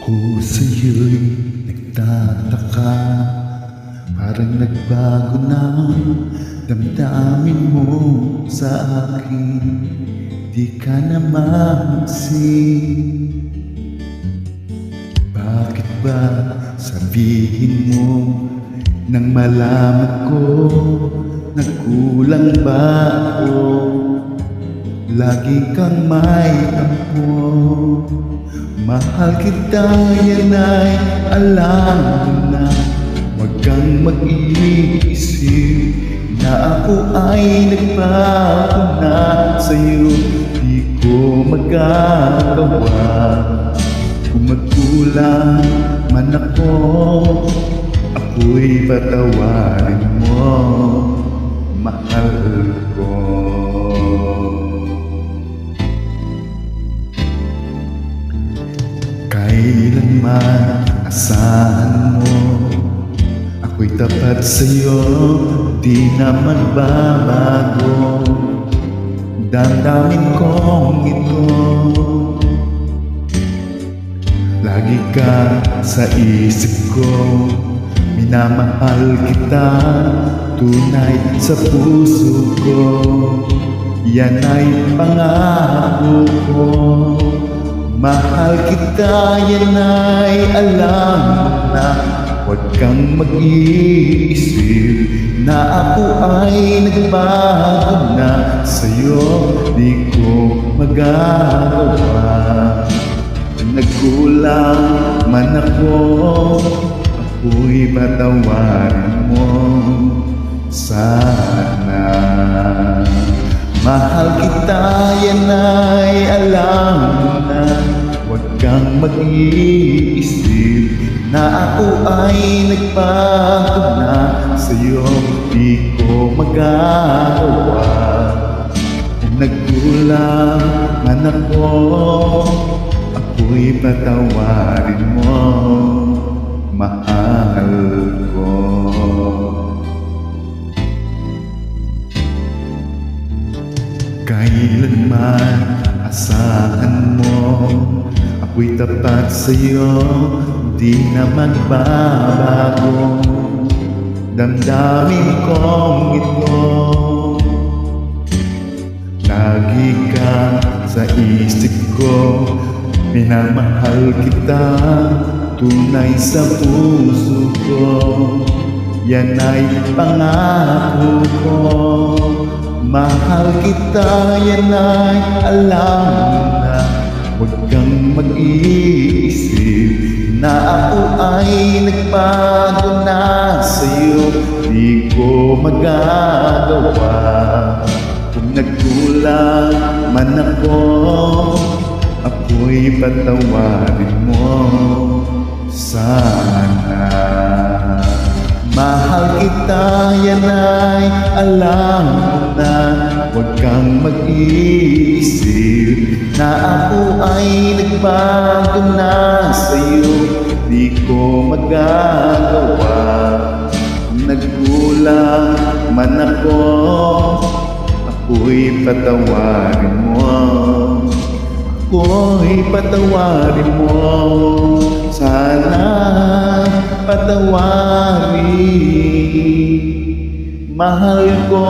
Ako sa'yo'y nagtataka, parang nagbago na damdamin mo sa akin. Di ka na mapansin. Bakit ba sabihin mo nang malaman ko nagkulang ba ako? Lagi kang may tampo. Mahal kita, yan ay alam mo na. Huwag kang mag-iisip na ako ay nagbago na sa'yo. Di ko magagawa. Kung magkulang man ako, ako'y patawarin mo, mahal ko. Kailanman asahan mo, ako'y tapat sa'yo, di na magbabago. Damdamin kong ito, lagi ka sa isip ko. Minamahal kita, tunay sa puso ko. Yan ay pangako ko. Mahal kita, yan ay alam mo na. Huwag kang mag-iisip na ako ay nagbago na sa'yo. Di ko magagawa. Kung nagkulang man ako, ako'y patawarin mo sana. Mahal kita, yan ay alam mo na. Huwag kang mag-iisip na ako ay nagbago na sa'yo. Di ko magagawa. Kung nagkulang man ako, ako'y patawarin mo, mahal ko. Kailanman asahan mo, ako'y tapat sa'yo, di na magbabago. Damdamin kong ito, lagi ka sa isip ko. Minamahal kita, tunay sa puso ko. Yan ay pangako ko. Mahal kita, yan ay alam mo na. Huwag kang mag-iisip na ako ay nagbago na sa'yo. Di ko magagawa. Kung nagkulang man ako, ako'y patawarin mo sana. Mahal kita, yan ay alam mo na. Huwag kang mag-iisip na ako ay nagbago na sa'yo. Di ko magagawa. Kung nagkulang man ako, ako'y patawarin mo. Ako'y patawarin mo sana. Patawarin, mahal ko.